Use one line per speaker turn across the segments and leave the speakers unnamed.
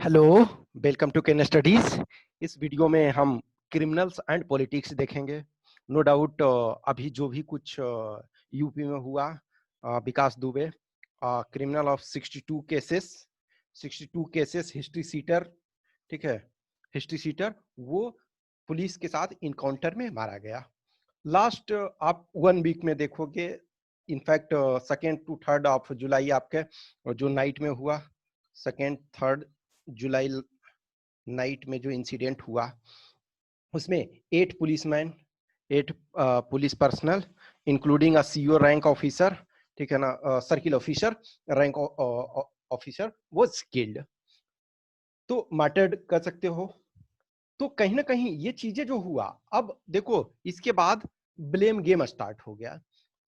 Hello, welcome to Ken studies. इस video में हम क्रिमिनल्स एंड पॉलिटिक्स देखेंगे। नो डाउट अभी जो भी कुछ यूपी में हुआ, Vikas Dubey criminal of 62 cases history sheeter, ठीक है, हिस्ट्री सीटर वो पुलिस के साथ इनकाउंटर में मारा गया। लास्ट आप 1 वीक में देखोगे, इनफैक्ट 2 टू 3 आपके जो नाइट में हुआ, 2 3 जुलाई नाइट में जो इंसिडेंट हुआ, उसमें 8 policeman, 8 police personal including a CO rank officer, ठीक है ना, circle officer rank officer was killed. तो मार्टर्ड कर सकते हो। तो कहीं ना कहीं ये चीजें जो हुआ, अब देखो इसके बाद ब्लेम गेम स्टार्ट हो गया।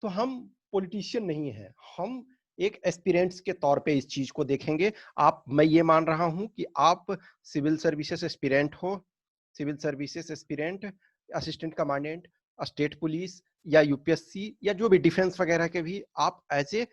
तो हम पॉलिटिशियन नहीं है, हम एक एस्पिरेंट्स के तौर पे इस चीज को देखेंगे। मैं ये मान रहा हूं कि आप सिविल सर्विसेज एस्पिरेंट हो, civil services aspirant, assistant commandant, state police या यूपीएससी या जो भी डिफेंस वगैरह के भी आप एज ए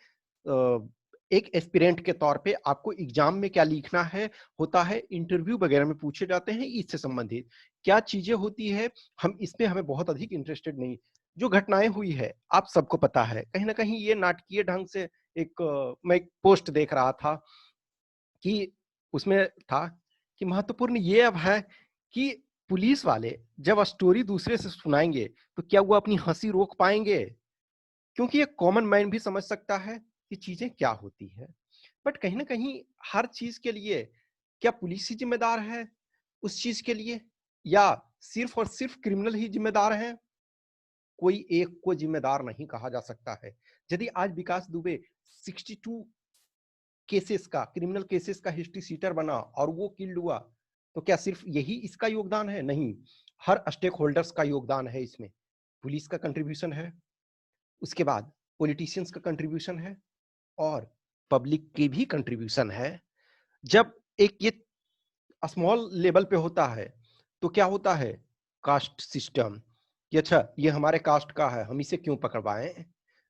एक एस्पिरेंट के तौर पे आपको एग्जाम में क्या लिखना है, होता है इंटरव्यू वगैरह में पूछे जाते हैं इससे संबंधित क्या चीजें होती है। हम इसमें हमें बहुत अधिक इंटरेस्टेड नहीं। जो घटनाएं हुई है आप सबको पता है, कहीं ना कहीं ये नाटकीय ढंग से मैं एक पोस्ट देख रहा था कि उसमें था कि महत्वपूर्ण ये अब है कि पुलिस वाले जब स्टोरी दूसरे से सुनाएंगे तो क्या वो अपनी हंसी रोक पाएंगे, क्योंकि एक कॉमन मैन भी समझ सकता है कि चीजें क्या होती है। बट कहीं ना कहीं हर चीज के लिए क्या पुलिस ही जिम्मेदार है उस चीज के लिए, या सिर्फ और सिर्फ क्रिमिनल ही जिम्मेदार है? कोई एक को जिम्मेदार नहीं कहा जा सकता है। यदि आज विकास दुबे 62 केसेस का, क्रिमिनल केसेस का हिस्ट्री सीटर बना और वो किल्ड हुआ, तो क्या सिर्फ यही इसका योगदान है? नहीं, हर स्टेक होल्डर्स का योगदान है इसमें। पुलिस का कंट्रीब्यूशन है, उसके बाद पॉलिटिशियंस का कंट्रीब्यूशन है, और पब्लिक की भी कंट्रीब्यूशन है। जब एक ये स्मॉल लेवल पे होता है तो क्या होता है, कास्ट सिस्टम, कि अच्छा ये हमारे कास्ट का है, हम इसे क्यों पकड़वाएं,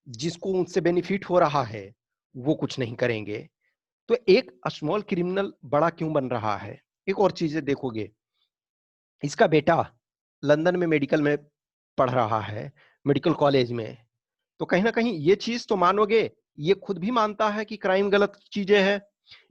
जिसको उनसे बेनिफिट हो रहा है वो कुछ नहीं करेंगे। तो एक स्मॉल क्रिमिनल बड़ा क्यों बन रहा है? एक और चीजें देखोगे, इसका बेटा लंदन में मेडिकल में पढ़ रहा है, मेडिकल कॉलेज में। तो कहीं ना कहीं ये चीज तो मानोगे, ये खुद भी मानता है कि क्राइम गलत चीजें हैं,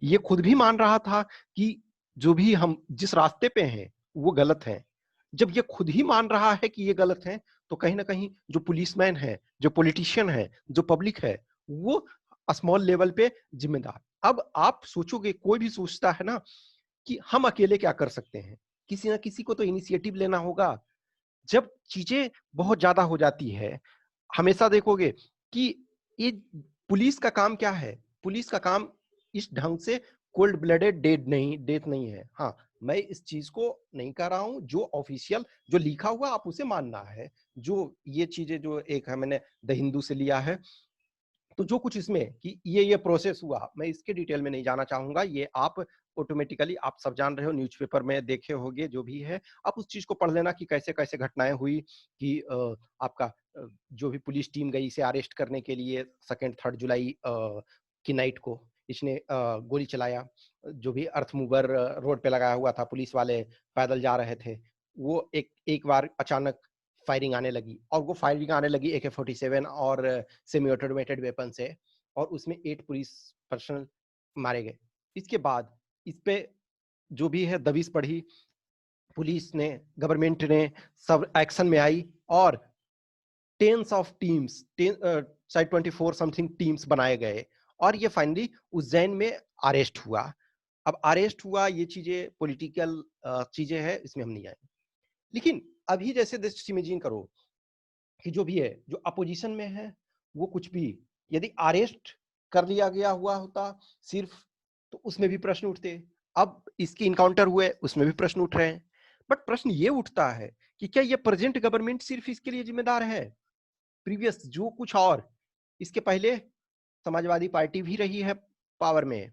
ये खुद भी मान रहा था कि जो भी हम जिस रास्ते पे हैं वो गलत है। जब ये खुद ही मान रहा है कि ये गलत है, तो कहीं ना कहीं जो पुलिसमैन है, जो पॉलिटिशियन है, जो पब्लिक है, वो स्मॉल लेवल पे जिम्मेदार। अब आप सोचोगे, कोई भी सोचता है ना कि हम अकेले क्या कर सकते हैं, किसी ना किसी को तो इनिशिएटिव लेना होगा। जब चीजें बहुत ज्यादा हो जाती है, हमेशा देखोगे कि ये पुलिस का काम क्या है, पुलिस का काम इस ढंग से कोल्ड ब्लडेड डेथ नहीं है। हाँ, मैं इस चीज को नहीं कह रहा हूं, जो ऑफिशियल जो लिखा हुआ आप उसे मानना है। जो ये चीजें जो एक है मैंने द हिंदू से लिया है, तो जो कुछ इसमें कि ये प्रोसेस हुआ, मैं इसके डिटेल में नहीं जाना चाहूंगा। ये आप ऑटोमेटिकली आप सब जान रहे हो, न्यूज़पेपर में देखे होंगे, जो भी है आप उस चीज को पढ़ लेना कि कैसे कैसे घटनाएं हुई। कि आपका जो भी पुलिस टीम गई इसे अरेस्ट करने के लिए 2 3 जुलाई की नाइट को, इसने गोली चलाया। जो भी अर्थ मूवर रोड पे लगाया हुआ था, पुलिस वाले पैदल जा रहे थे, वो एक एक बार अचानक फायरिंग आने लगी, और वो फायरिंग आने लगी AK-47 और सेमी ऑटोमेटेड वेपन से, और उसमें 8 पुलिस पर्सनल मारे गए। इसके बाद इस पे जो भी है दबिश पड़ी, पुलिस ने, गवर्नमेंट ने सब एक्शन में आई, और टेंस ऑफ टीम्स, शायद 24 समथिंग टीम्स बनाए गए, और ये फाइनली उज्जैन में अरेस्ट हुआ। अब अरेस्ट हुआ, ये चीजें पॉलिटिकल चीजें हैं, इसमें हम नहीं आए। लेकिन अभी जैसे दृष्टि इमेजिन करो कि जो भी है, जो अपोजिशन में है, वो कुछ भी यदि अरेस्ट कर लिया गया हुआ होता सिर्फ, तो उसमें भी प्रश्न उठते। अब इसके इनकाउंटर हुए, उसमें भी प्रश्न उठ रहे हैं। बट प्रश्न ये उठता है कि क्या ये प्रेजेंट गवर्नमेंट सिर्फ इसके लिए जिम्मेदार है? प्रीवियस जो कुछ और इसके पहले समाजवादी पार्टी भी रही है पावर में,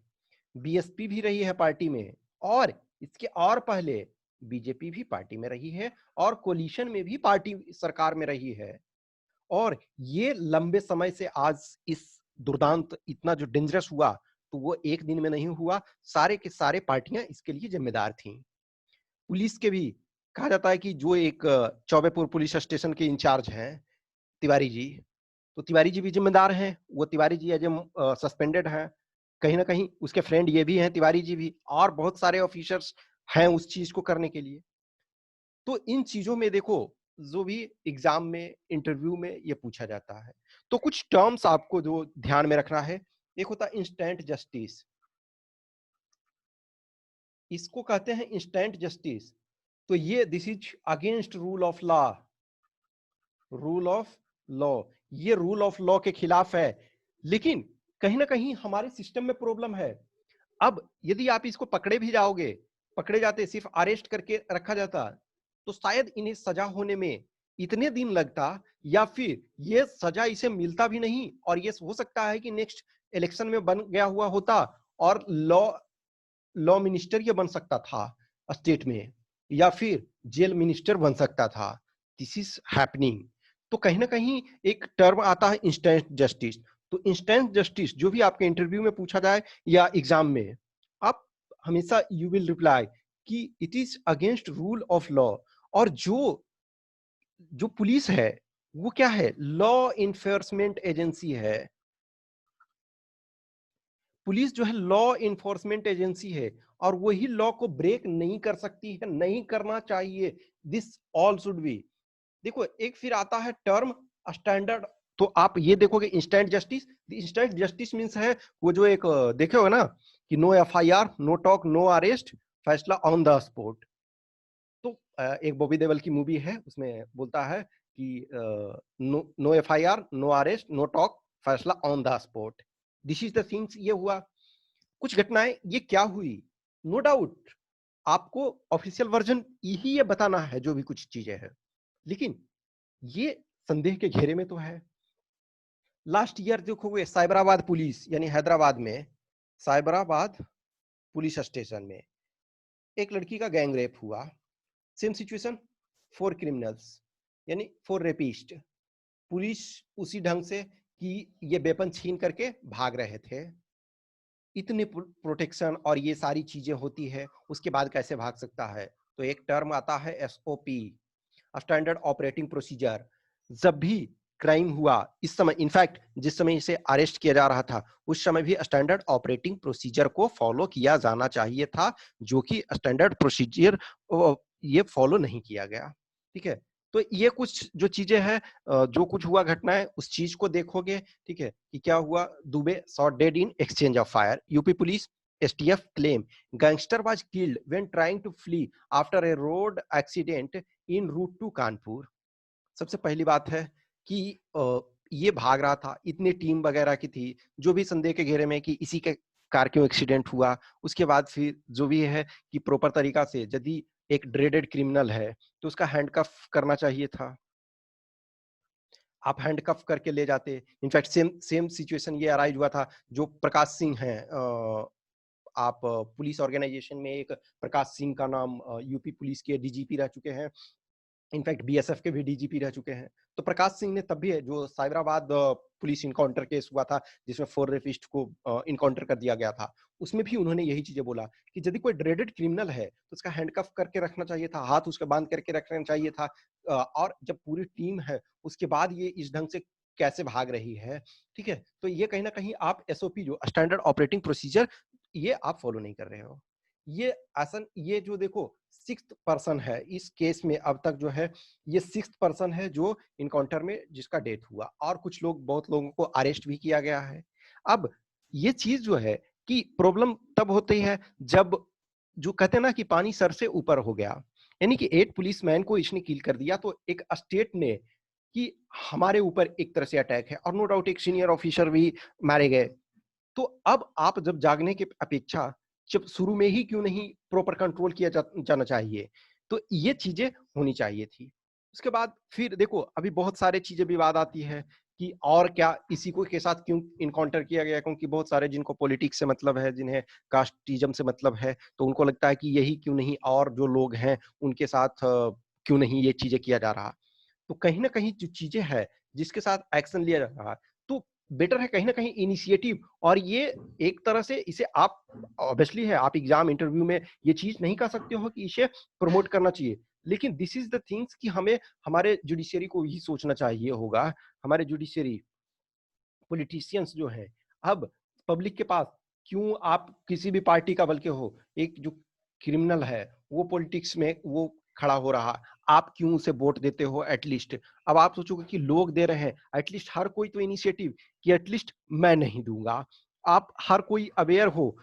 बीएसपी भी रही है पार्टी में, और इसके और पहले बीजेपी भी पार्टी में रही है, और कोलिशन में भी पार्टी सरकार में रही है। और ये लंबे समय से आज इस दुर्दांत इतना जो डेंजरस हुआ, तो वो एक दिन में नहीं हुआ, सारे के सारे पार्टियां इसके लिए जिम्मेदार थीं। पुलिस के भी कहा जाता है कि जो एक चौबेपुर पुलिस स्टेशन के इंचार्ज हैं तिवारी जी, तो तिवारी जी भी जिम्मेदार हैं। वो Tiwari ji as a suspended हैं। कहीं ना कहीं उसके फ्रेंड ये भी हैं तिवारी जी भी, और बहुत सारे ऑफिसर्स हैं उस चीज को करने के लिए। तो इन चीजों में देखो, जो भी एग्जाम में इंटरव्यू में ये पूछा जाता है, तो कुछ टर्म्स आपको जो ध्यान में रखना है। एक होता है इंस्टेंट जस्टिस, इसको कहते हैं इंस्टेंट जस्टिस। तो ये this is against rule of law, rule of law, ये रूल ऑफ लॉ के खिलाफ है। लेकिन कहीं ना कहीं हमारे सिस्टम में प्रॉब्लम है। अब यदि आप इसको पकड़े भी जाओगे, पकड़े जाते, सिर्फ अरेस्ट करके रखा जाता, तो शायद इन्हें सजा होने में इतने दिन लगता, या फिर ये सजा इसे मिलता भी नहीं, और ये हो सकता है कि नेक्स्ट इलेक्शन में बन गया हुआ होता और लॉ लॉ मिनिस्टर ये बन सकता था स्टेट में, या फिर जेल मिनिस्टर बन सकता था। This is happening. तो कहीं ना कहीं एक टर्म आता है इंस्टेंट जस्टिस। तो इंस्टेंट जस्टिस जो भी आपके इंटरव्यू में पूछा जाए या एग्जाम में, आप हमेशा यू विल रिप्लाई कि it is against rule of law. और जो जो पुलिस है वो क्या है, लॉ इन्फोर्समेंट एजेंसी है। पुलिस जो है लॉ इन्फोर्समेंट एजेंसी है, और वही लॉ को ब्रेक नहीं कर सकती है, नहीं करना चाहिए। This all should be. देखो एक फिर आता है टर्म स्टैंडर्ड। तो आप ये देखोगे instant justice, instant justice means है वो जो एक देखे हो ना कि no FIR, no talk, no arrest, फैसला ऑन द स्पॉट। तो एक बॉबी देओल की मूवी है, उसमें बोलता है कि no FIR, no arrest, no talk, फैसला on the spot. This is the things. ये हुआ कुछ घटनाएं, ये क्या हुई, नो डाउट आपको ऑफिशियल वर्जन यही ये बताना है जो भी कुछ चीजें हैं, लेकिन ये संदेह के घेरे में तो है। लास्ट ईयर देखोगे साइबराबाद पुलिस यानी हैदराबाद में, साइबराबाद पुलिस स्टेशन में एक लड़की का गैंग रेप हुआ। सेम सिचुएशन, 4 क्रिमिनल्स यानी 4 रेपिस्ट। पुलिस उसी ढंग से कि ये वेपन छीन करके भाग रहे थे, इतने प्रोटेक्शन और ये सारी चीजें होती है, उसके बाद कैसे भाग सकता है। तो एक टर्म आता है एसओपी, स्टैंडर्ड ऑपरेटिंग प्रोसीजर। जब भी क्राइम हुआ, इस समय इनफैक्ट जिस समय इसे अरेस्ट किया जा रहा था उस समय भी स्टैंडर्ड ऑपरेटिंग प्रोसीजर को फॉलो किया जाना चाहिए था, जो कि स्टैंडर्ड प्रोसीजर ये फॉलो नहीं किया गया। ठीक है, तो ये कुछ जो चीजें हैं, जो कुछ हुआ घटनाएं, उस चीज को देखोगे। ठीक है, कि क्या हुआ, Dubey shot dead in exchange of fire. UP police STF claim gangster was killed when trying to flee after a road accident in route to Kanpur. सबसे पहली बात है कि ये भाग रहा था, इतनी टीम वगैरह की थी, जो भी संदेह के घेरे में कि इसी के कार क्यों एक्सीडेंट हुआ। उसके बाद फिर जो भी है कि प्रॉपर तरीका से यदि एक ड्रेडेड क्रिमिनल है तो उसका हैंडकफ करना चाहिए था, आप हैंडकफ करके ले जाते। इनफैक्ट सेम सेम सिचुएशन ये अराइज हुआ था, जो प्रकाश सिंह हैं, आप पुलिस ऑर्गेनाइजेशन में एक प्रकाश सिंह का नाम यूपी पुलिस के डीजीपी रह चुके हैं, इनफैक्ट बीएसएफ के भी डीजीपी रह चुके हैं। तो प्रकाश सिंह ने तब भी जो साइबराबाद पुलिस इनकाउंटर केस हुआ था जिसमें 4 रेपिस्ट को इनकाउंटर कर दिया गया था, उसमें भी उन्होंने यही चीजें बोला कि यदि कोई ड्रेडेड क्रिमिनल है तो उसका हैंडकफ करके रखना चाहिए था, हाथ उसका बांध करके रखना चाहिए था। और जब पूरी टीम है उसके बाद ये इस ढंग से कैसे भाग रही है। ठीक है, तो ये कहीं ना कहीं आप एसओपी जो स्टैंडर्ड ऑपरेटिंग प्रोसीजर ये आप फॉलो नहीं कर रहे हो। ये आसन, ये जो देखो 6th पर्सन है इस केस में अब तक जो है, ये 6th पर्सन है जो इनकाउंटर में जिसका डेथ हुआ, और कुछ लोग, बहुत लोगों को अरेस्ट भी किया गया है। अब ये चीज जो है कि प्रॉब्लम तब होती है जब, जो कहते हैं ना कि पानी सर से ऊपर हो गया, यानी कि 8 पुलिसमैन को इसने किल कर दिया, तो एक स्टेट ने कि हमारे ऊपर एक तरह से अटैक है, और नो डाउट एक सीनियर ऑफिसर भी मारे गए। तो अब आप जब जागने की अपेक्षा जब शुरू में ही क्यों नहीं प्रॉपर कंट्रोल किया जाना चाहिए। तो ये चीजें होनी चाहिए थी। उसके बाद फिर देखो अभी बहुत सारे चीजें विवाद आती है कि और क्या इसी को के साथ क्यों इनकाउंटर किया गया, क्योंकि बहुत सारे जिनको पॉलिटिक्स से मतलब है, जिन्हें कास्टिज्म से मतलब है, तो उनको लगता है कि यही क्यों नहीं और जो लोग हैं उनके साथ क्यों नहीं ये चीजें किया जा रहा। तो कहीं ना कहीं जो चीजें हैं जिसके साथ एक्शन लिया जा रहा है, तो बेटर है कहीं ना कहीं इनिशिएटिव। और ये एक तरह से इसे आप ऑब्वियसली है, आप एग्जाम इंटरव्यू में ये चीज नहीं कर सकते हो कि इसे प्रमोट करना चाहिए, लेकिन दिस इज द थिंग्स कि हमें हमारे जुडिशियरी को ही सोचना चाहिए होगा। हमारे जुडिशियरी पॉलिटिशियंस जो हैं, अब पब्लिक के पास क्यों आप किसी भी पार्टी का बल्कि हो, एक जो क्रिमिनल है वो पॉलिटिक्स में वो खड़ा हो रहा, आप क्यों उसे वोट देते हो एटलीस्ट। अब आप सोचोगे कि लोग दे रहे हैं, एटलीस्ट हर कोई तो इनिशिएटिव कि एटलीस्ट मैं नहीं दूंगा। आप हर कोई अवेयर हो।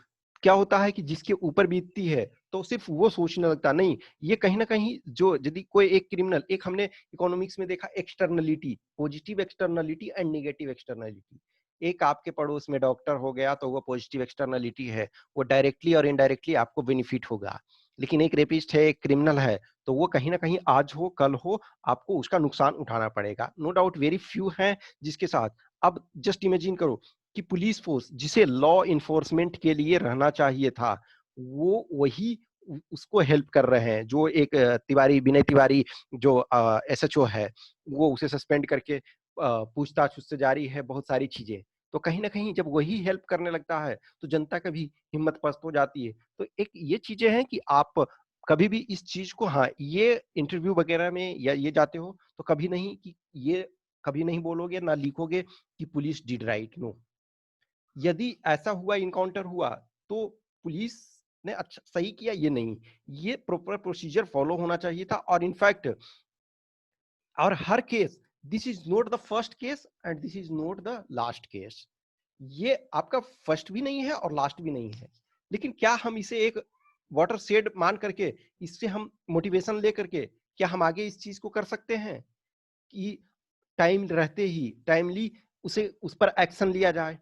क्या होता है कि जिसके ऊपर बीतती है तो सिर्फ वो सोचने लगता नहीं, ये कहीं ना कहीं जो यदि कोई एक क्रिमिनल, एक हमने इकोनॉमिक्स में देखा externality, positive externality and negative externality. एक आपके पड़ोस में डॉक्टर हो गया तो वो पॉजिटिव एक्सटर्नलिटी है, वो डायरेक्टली और इनडायरेक्टली आपको बेनिफिट होगा। लेकिन एक रेपिस्ट है, एक क्रिमिनल है, तो वो कहीं ना कहीं आज हो कल हो आपको उसका नुकसान उठाना पड़ेगा। नो डाउट वेरी फ्यू हैं जिसके साथ। अब जस्ट इमेजिन करो कि पुलिस फोर्स जिसे लॉ इन्फोर्समेंट के लिए रहना चाहिए था, वो वही उसको हेल्प कर रहे हैं। जो एक तिवारी, विनय तिवारी जो एसएचओ है, वो उसे सस्पेंड करके पूछताछ उससे जारी है, बहुत सारी चीजें। तो कहीं ना कहीं जब वही हेल्प करने लगता है तो जनता का भी हिम्मत पस्त हो जाती है। तो एक ये चीजें हैं कि आप कभी भी इस चीज को, हाँ, ये इंटरव्यू वगैरह में या ये जाते हो तो कभी नहीं कि ये कभी नहीं बोलोगे ना लिखोगे कि पुलिस डिड राइट। नो, यदि ऐसा हुआ, इनकाउंटर हुआ, तो पुलिस ने अच्छा सही किया, ये नहीं, ये प्रॉपर प्रोसीजर फॉलो होना चाहिए था। और इनफैक्ट और हर case, this is not the first case and this is not the last case. ये आपका फर्स्ट भी नहीं है और लास्ट भी नहीं है, लेकिन क्या हम इसे एक वाटर शेड मान करके, इससे हम मोटिवेशन लेकर के क्या हम आगे इस चीज को कर सकते हैं कि टाइम रहते ही टाइमली उसे उस पर एक्शन लिया जाए।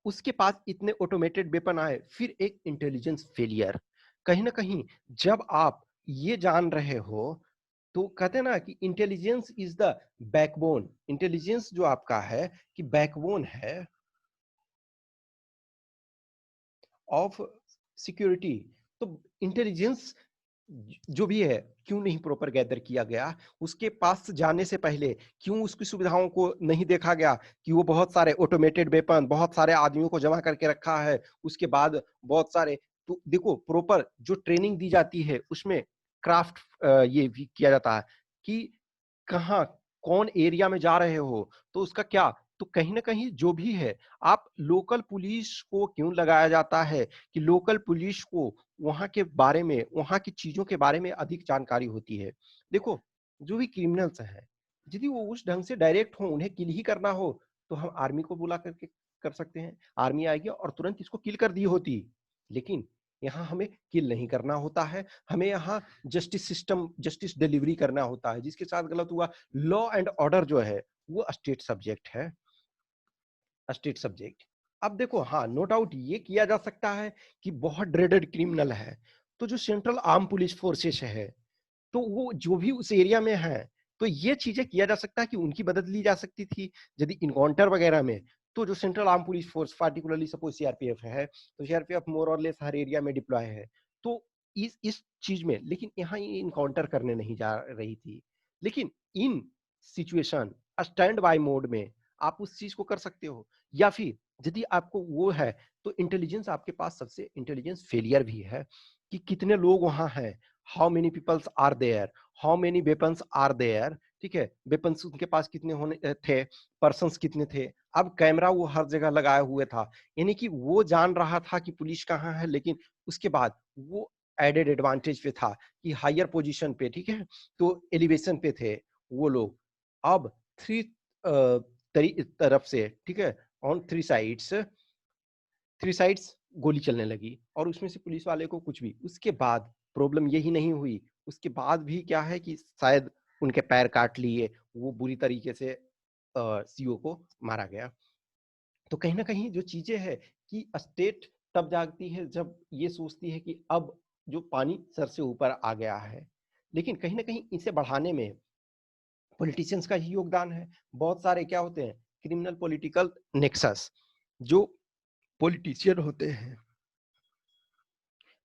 उसके पास इतने ऑटोमेटेड वेपन आए, फिर एक इंटेलिजेंस फेलियर। कहीं ना कहीं जब आप ये जान रहे हो, तो कहते हैं ना कि intelligence is the backbone. Intelligence जो आपका है कि बैकबोन है ऑफ सिक्योरिटी। तो इंटेलिजेंस जो भी है क्यों नहीं प्रॉपर गैदर किया गया, उसके पास जाने से पहले क्यों उसकी सुविधाओं को नहीं देखा गया कि वो बहुत सारे ऑटोमेटेड वेपन, बहुत सारे आदमियों को जमा करके रखा है, उसके बाद बहुत सारे, तो देखो प्रॉपर जो ट्रेनिंग दी जाती है उसमें क्राफ्ट ये भी किया जाता है कि कहाँ कौन एरिया में जा रहे हो तो उसका क्या। तो कहीं ना कहीं जो भी है, आप लोकल पुलिस को क्यों लगाया जाता है कि लोकल पुलिस को वहां के बारे में, वहां की चीजों के बारे में अधिक जानकारी होती है। देखो, जो भी क्रिमिनल्स हैं, यदि वो उस ढंग से डायरेक्ट हो, उन्हें किल ही करना हो, तो हम आर्मी को बुला करके कर सकते हैं, आर्मी आएगी और तुरंत इसको किल कर दी होती। लेकिन यहाँ हमें किल नहीं करना होता है, हमें यहाँ जस्टिस सिस्टम, जस्टिस डिलीवरी करना होता है। जिसके साथ गलत हुआ, लॉ एंड ऑर्डर जो है वो स्टेट सब्जेक्ट है, स्टेट सब्जेक्ट। अब देखो, हाँ, नो डाउट ये किया जा सकता है कि बहुत ड्रेडेड क्रिमिनल है, तो जो सेंट्रल आर्म पुलिस फोर्सेस है, तो वो जो भी उस एरिया में है, तो ये चीजें किया जा सकता है कि उनकी मदद ली जा सकती थी यदि इनकाउंटर वगैरह में। तो जो central arm police force, particularly suppose CRPF है, तो सीआरपीएफ मोर और लेस हर एरिया में डिप्लॉय है। तो इस चीज में, लेकिन यहाँ ये इनकाउंटर करने नहीं जा रही थी। लेकिन इन सिचुएशन स्टैंड बाय मोड में आप उस चीज को कर सकते हो। या फिर यदि आपको वो है, तो इंटेलिजेंस आपके पास सबसे इंटेलिजेंस फेलियर भी है कि कितने लोग वहां हैं, how many peoples are there, how many weapons are there. ठीक है, वेपन्स उनके पास कितने होने थे, पर्सन्स कितने थे। अब कैमरा वो हर जगह लगाए हुए था, यानी कि वो जान रहा था कि पुलिस कहाँ है, लेकिन उसके बाद वो एडेड एडवांटेज पे था कि हायर पोजीशन पे, ठीक है, तो एलिवेशन पे थे वो लोग। अब थ्री तरफ से, ठीक है, ऑन थ्री साइड्स गोली चलने लगी और उसमें से पुलिस वाले को कुछ भी, उसके बाद प्रॉब्लम यही नहीं हुई। उसके बाद भी क्या है कि शायद उनके पैर काट लिए, वो बुरी तरीके से सीओ को मारा गया। तो कहीं ना कहीं जो चीजें है कि स्टेट तब जागती है जब ये सोचती है कि अब जो पानी सर से ऊपर आ गया है। लेकिन कहीं ना कहीं इसे बढ़ाने में पॉलिटिशियंस का ही योगदान है। बहुत सारे क्या होते हैं, क्रिमिनल पॉलिटिकल नेक्सस, जो पॉलिटिशियन होते हैं।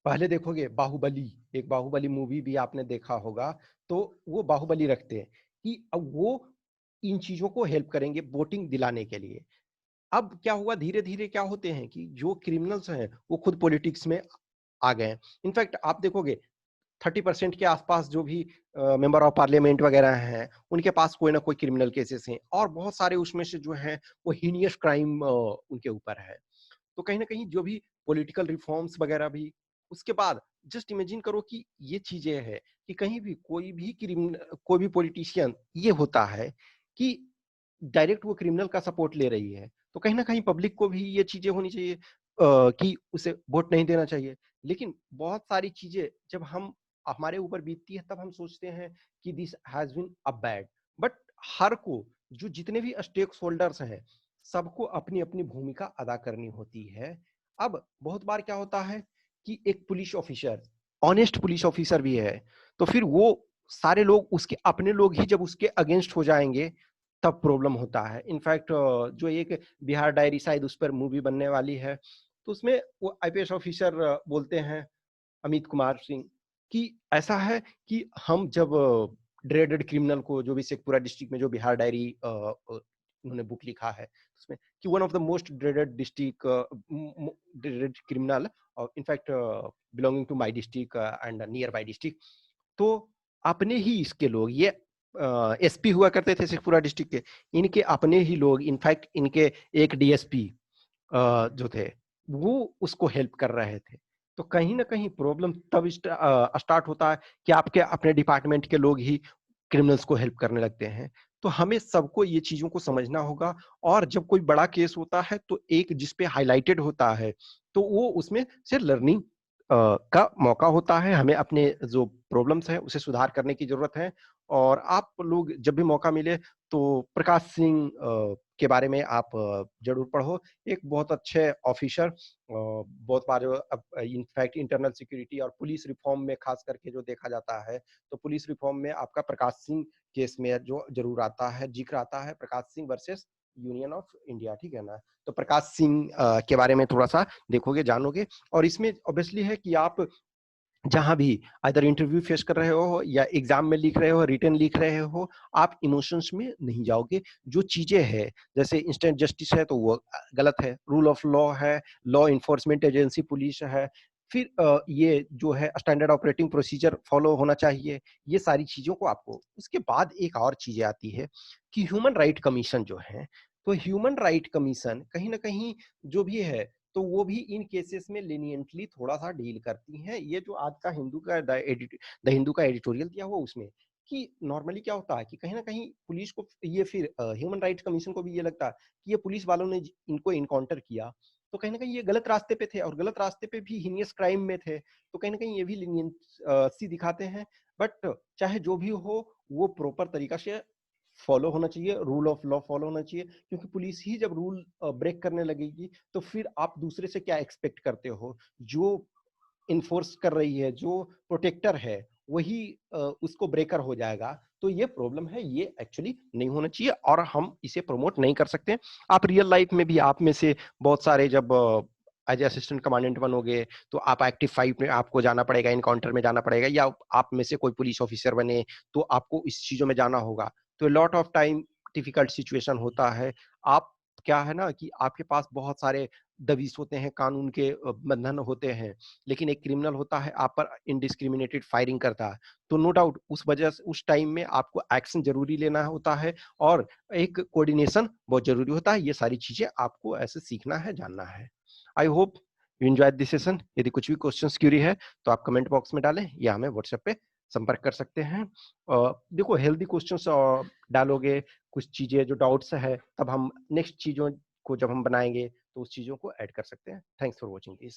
पहले देखोगे बाहुबली, एक बाहुबली मूवी भी आपने देखा होगा, तो वो बाहुबली रखते हैं कि अब वो इन चीजों को हेल्प करेंगे वोटिंग दिलाने के लिए। अब क्या हुआ, धीरे-धीरे क्या होते हैं कि जो क्रिमिनल्स हैं, वो खुद पॉलिटिक्स में आ गए हैं। इनफैक्ट आप देखोगे 30% के आसपास जो भी मेंबर ऑफ पार्लियामेंट वगैरह हैं, उनके पास कोई ना कोई क्रिमिनल केसेस हैं और बहुत सारे उसमें से जो हैं, वो हीनियस क्राइम उनके ऊपर है। तो कहीं न कहीं जो भी पॉलिटिकल रिफॉर्म्स वगैरह भी, उसके बाद जस्ट इमेजिन करो कि ये चीज़ें हैं कि कहीं भी कोई भी पॉलिटिशियन ये होता है कि डायरेक्ट वो क्रिमिनल का सपोर्ट ले रही है। तो कहीं न कहीं पब्लिक को भी ये चीज़ें होनी चाहिए कि उसे वोट नहीं देना चाहिए। लेकिन बहुत सारी चीज़ें जब हम हमारे ऊपर बीतती है तब हम सोचते हैं कि this has been a bad. But हर को जो जितने भी स्टेक होल्डर्स हैं, सबको अपनी-अपनी भूमिका अदा करनी होती है। अब बहुत बार क्या होता है कि एक police officer, honest police officer भी है, तो फिर वो सारे लोग उसके अपने लोग ही जब उसके अगेंस्ट हो जाएँगे, तब प्रॉब्लम होता है। इनफैक्ट जो एक बिहार डायरी शायद उस पर मूवी बनने वाली है, तो उसमें वो आईपीएस ऑफिसर बोलते हैं अमित कुमार सिंह कि ऐसा है कि हम जब ड्रेडेड क्रिमिनल को जो भी शेखपुरा डिस्ट्रिक्ट में जो बिहार डायरी उन्होंने बुक लिखा है उसमें कि one of the most dreaded district dreaded criminal in fact belonging to my district and nearby district, तो अपने ही इसके लोग ये एसपी हुआ करते थे शेखपुरा डिस्ट्रिक्ट के, इनके अपने ही लोग इनफैक्ट इनके एक डीएसपी जो थे, वो उसको हेल्प कर रहे थे। तो कहीं न कहीं प्रॉब्लम तब स्टार्ट होता है कि आपके अपने डिपार्टमेंट के लोग ही क्रिमिनल्स को हेल्प करने लगते हैं। तो हमें सबको ये चीज़ों को समझना होगा और जब कोई बड़ा केस होता है तो एक जिस पे हाइलाइटेड होता है, तो वो उसमें से लर्निंग का मौका होता है। हमें अपने जो प्रॉब्लम्स हैं उसे सुधार करने की ज़रूरत है और आप लोग जब भी मौका मिले तो प्रकाश सिंह के बारे में आप ज़रूर पढ़ो। एक बहुत अच्छे ऑफिसर बहुत बार अब इनफैक्ट इंटरनल सिक्योरिटी और पुलिस रिफॉर्म में खास करके जो देखा जाता है, तो पुलिस रिफॉर्म में आपका प्रकाश सिंह केस में जो ज़रूर आता है, ज़िक्र आता है Prakash Singh versus Union of India, ठीक है ना? तो प्रकाश सिंह के बारे में थोड़ा-सा देखोगे, जानोगे और इसमें ऑब्वियसली है कि आप जहाँ भी आइदर इंटरव्यू फेस कर रहे हो या एग्जाम में लिख रहे हो, रिटन लिख रहे हो, आप इमोशंस में नहीं जाओगे। जो चीज़ें हैं, जैसे इंस्टेंट जस्टिस है तो वो गलत है, रूल ऑफ लॉ है, लॉ एनफोर्समेंट एजेंसी पुलिस है, फिर ये जो है स्टैंडर्ड ऑपरेटिंग प्रोसीजर फॉलो होना चाहिए, ये सारी चीज़ों को आपको उसके बाद एक और चीज़ें आती है कि ह्यूमन राइट कमीशन जो है, तो ह्यूमन राइट कमीशन कहीं न कहीं जो भी है तो वो भी इन केसेस में लीनिएंटली थोड़ा-सा डील करती हैं। ये जो आज का हिंदू का द हिंदू का एडिटोरियल दिया हुआ उसमें, कि नॉर्मली क्या होता है कि कहीं न कहीं पुलिस को ये फिर ह्यूमन राइट्स कमीशन को भी ये लगता है कि ये पुलिस वालों ने इनको एनकाउंटर किया, तो कहीं न कहीं ये गलत रास्ते पे थे और गलत रास्ते पे भी हीनियस क्राइम में थे। तो कहीं न कहीं ये भी सी दिखाते हैं। बट चाहे जो भी हो, वो प्रॉपर तरीका से फॉलो होना चाहिए, रूल ऑफ लॉ फॉलो होना चाहिए क्योंकि पुलिस ही जब रूल ब्रेक करने लगेगी तो फिर आप दूसरे से क्या एक्सपेक्ट करते हो? जो इन्फोर्स कर रही है, जो प्रोटेक्टर है, वही उसको ब्रेकर हो जाएगा। तो ये प्रॉब्लम है, ये एक्चुअली नहीं होना चाहिए और हम इसे प्रमोट नहीं कर सकते। आप रियल लाइफ में भी आप में से बहुत सारे जब एज़ असिस्टेंट कमांडेंट बनोगे, तो आप एक्टिव 5 में आपको जाना पड़ेगा, एनकाउंटर में जाना पड़ेगा या आप में से कोई पुलिस ऑफिसर बने, तो आपको इस चीज़ों में जाना होगा। तो lot of time difficult situation होता है। आप क्या है ना कि आपके पास बहुत सारे दबिश होते हैं, कानून के बंधन होते हैं, लेकिन एक क्रिमिनल होता है आप पर इंडिस्क्रिमिनेटेड फायरिंग करता है। तो नो डाउट उस वजह से उस टाइम में आपको एक्शन ज़रूरी लेना होता है और एक कोऑर्डिनेशन बहुत ज़रूरी होता है। ये सारी चीज़ें आपको ऐसे सीखना है, जानना है। I hope you enjoyed this session. यदि कुछ भी क्वेश्चन्स क्यूरी है, तो आप कमेंट बॉक्स में डालें या हमें व्हाट्सएप पे संपर्क कर सकते हैं। देखो हेल्दी क्वेश्चन्स डालोगे, कुछ चीज़ें जो डाउट्स है, तब हम नेक्स्ट चीज़ों को जब हम बनाएँगे, तो उस चीज़ों को ऐड कर सकते हैं। Thanks for watching this.